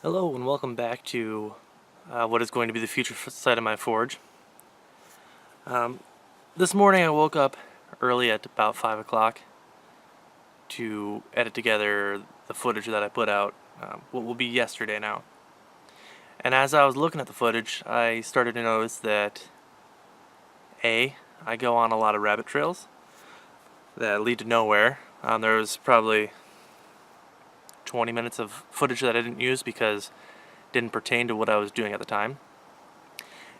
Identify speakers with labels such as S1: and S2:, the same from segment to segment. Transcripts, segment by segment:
S1: Hello and welcome back to what is going to be the future site of my forge. This morning I woke up early at about 5 o'clock to edit together the footage that I put out, what will be yesterday now. And as I was looking at the footage, I started to notice that I go on a lot of rabbit trails that lead to nowhere. There was probably 20 minutes of footage that I didn't use because it didn't pertain to what I was doing at the time.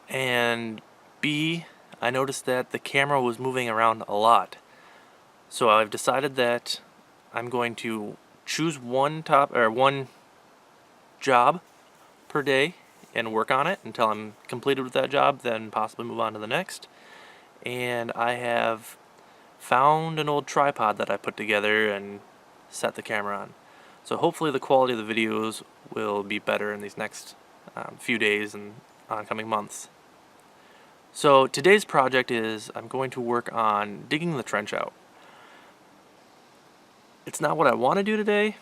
S1: And B, I noticed that the camera was moving around a lot. So I've decided that I'm going to choose one job per day and work on it until I'm completed with that job, then possibly move on to the next. And I have found an old tripod that I put together and set the camera on. So hopefully the quality of the videos will be better in these next few days and oncoming months. So today's project is I'm going to work on digging the trench out. It's not what I want to do today,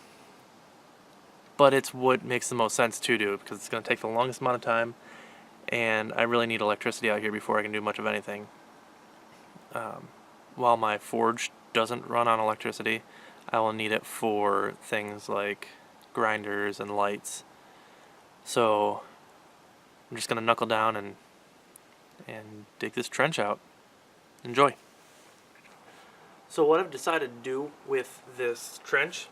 S1: but it's what makes the most sense to do because it's going to take the longest amount of time and I really need electricity out here before I can do much of anything. While my forge doesn't run on electricity, I will need it for things like grinders and lights. So I'm just going to knuckle down and dig this trench out. Enjoy. So what I've decided to do with this trench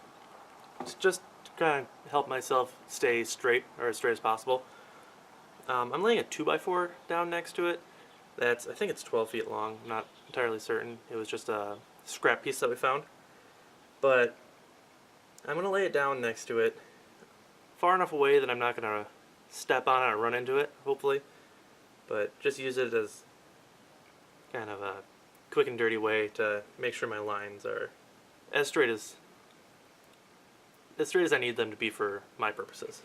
S1: is just to kind of help myself stay straight, or as straight as possible. I'm laying a 2x4 down next to it. I think it's 12 feet long, I'm not entirely certain. It was just a scrap piece that we found. But I'm going to lay it down next to it, far enough away that I'm not going to step on it or run into it, hopefully. But just use it as kind of a quick and dirty way to make sure my lines are as straight as I need them to be for my purposes.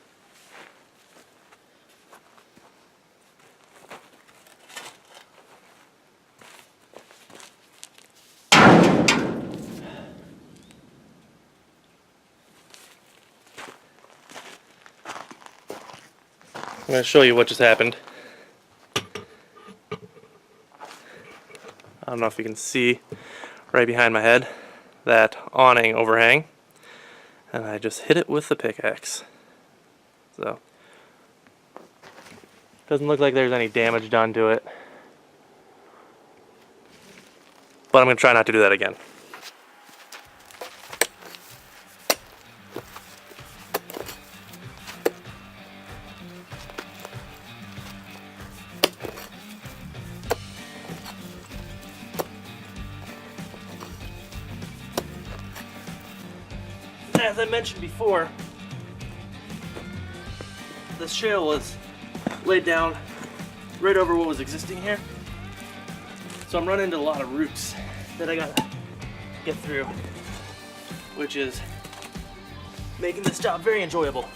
S1: I'm going to show you what just happened. I don't know if you can see right behind my head that awning overhang, and I just hit it with the pickaxe. So doesn't look like there's any damage done to it, but I'm going to try not to do that again. As I mentioned before, this shale was laid down right over what was existing here. So I'm running into a lot of roots that I gotta get through, which is making this job very enjoyable.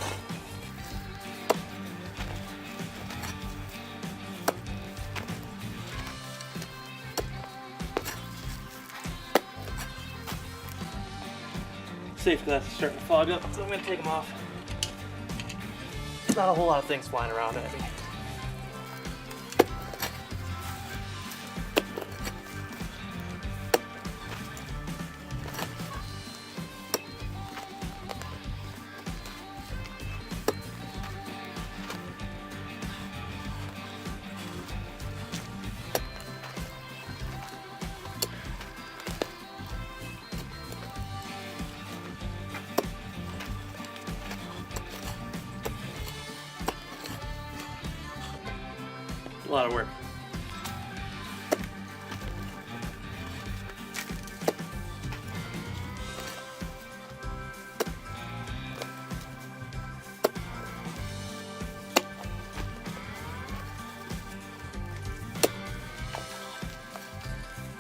S1: Safe glass is starting to fog up, so I'm going to take them off. Not a whole lot of things flying around at me. A lot of work.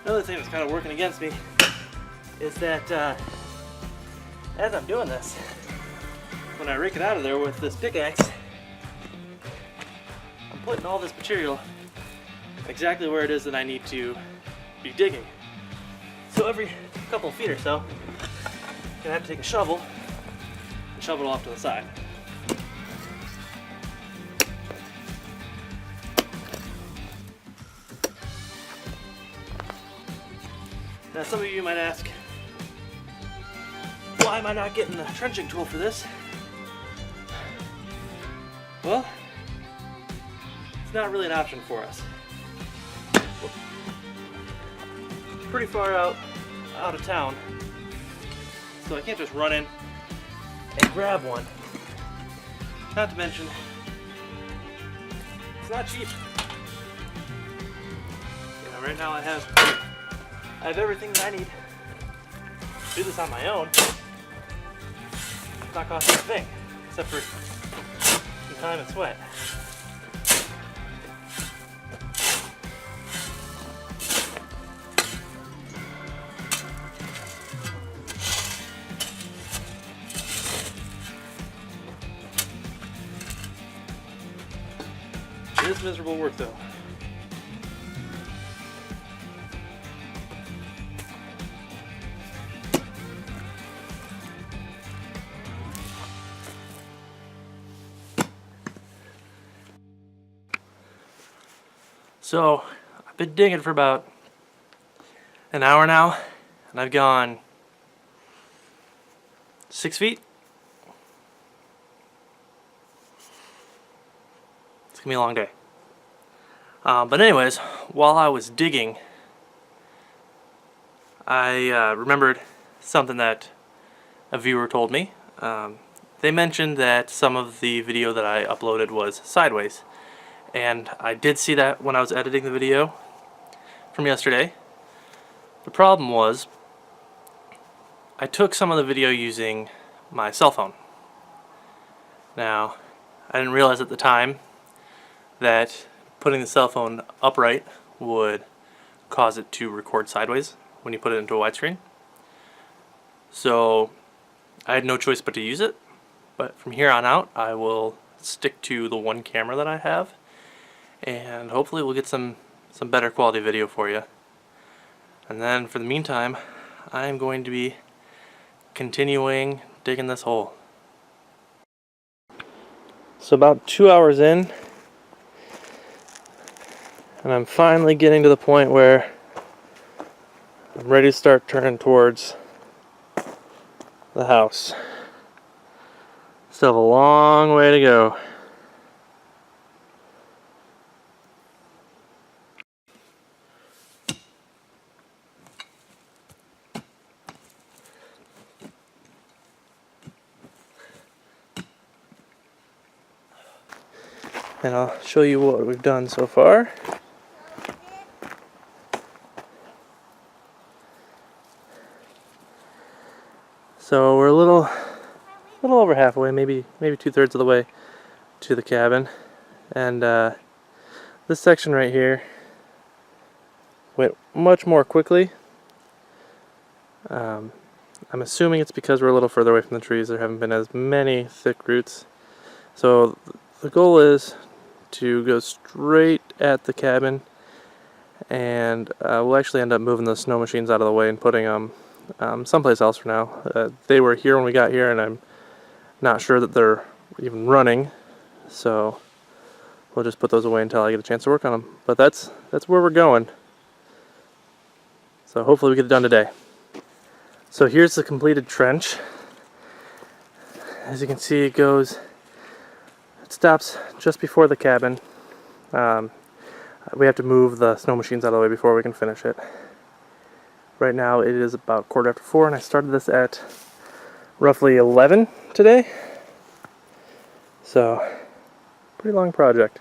S1: Another thing that's kind of working against me is that as I'm doing this, when I rake it out of there with this pickaxe, I'm putting all this material exactly where it is that I need to be digging. So every couple of feet or so, I'm gonna have to take a shovel and shovel it off to the side. Now some of you might ask, why am I not getting the trenching tool for this? Well, it's not really an option for us. Pretty far out of town, so I can't just run in and grab one. Not to mention, it's not cheap. You know, right now I have everything that I need to do this on my own. It's not costing a thing, except for some time and sweat. It is miserable work though. So, I've been digging for about an hour now, and I've gone 6 feet. It's gonna be a long day. But anyways, while I was digging, I remembered something that a viewer told me. They mentioned that some of the video that I uploaded was sideways. And I did see that when I was editing the video from yesterday. The problem was, I took some of the video using my cell phone. Now, I didn't realize at the time that putting the cell phone upright would cause it to record sideways when you put it into a widescreen. So I had no choice but to use it. But from here on out, I will stick to the one camera that I have, and hopefully we'll get some better quality video for you. And then for the meantime, I am going to be continuing digging this hole. So about 2 hours in, and I'm finally getting to the point where I'm ready to start turning towards the house. Still have a long way to go. And I'll show you what we've done so far. So we're a little over halfway, maybe 2/3 of the way to the cabin, and this section right here went much more quickly. I'm assuming it's because we're a little further away from the trees. There haven't been as many thick roots. So the goal is to go straight at the cabin, and we'll actually end up moving the snow machines out of the way and putting them someplace else for now. They were here when we got here, and I'm not sure that they're even running, so we'll just put those away until I get a chance to work on them. But that's where we're going. So hopefully we get it done today. So here's the completed trench. As you can see, it stops just before the cabin. We have to move the snow machines out of the way before we can finish it. Right now it is about 4:15, and I started this at roughly 11 today. So, pretty long project.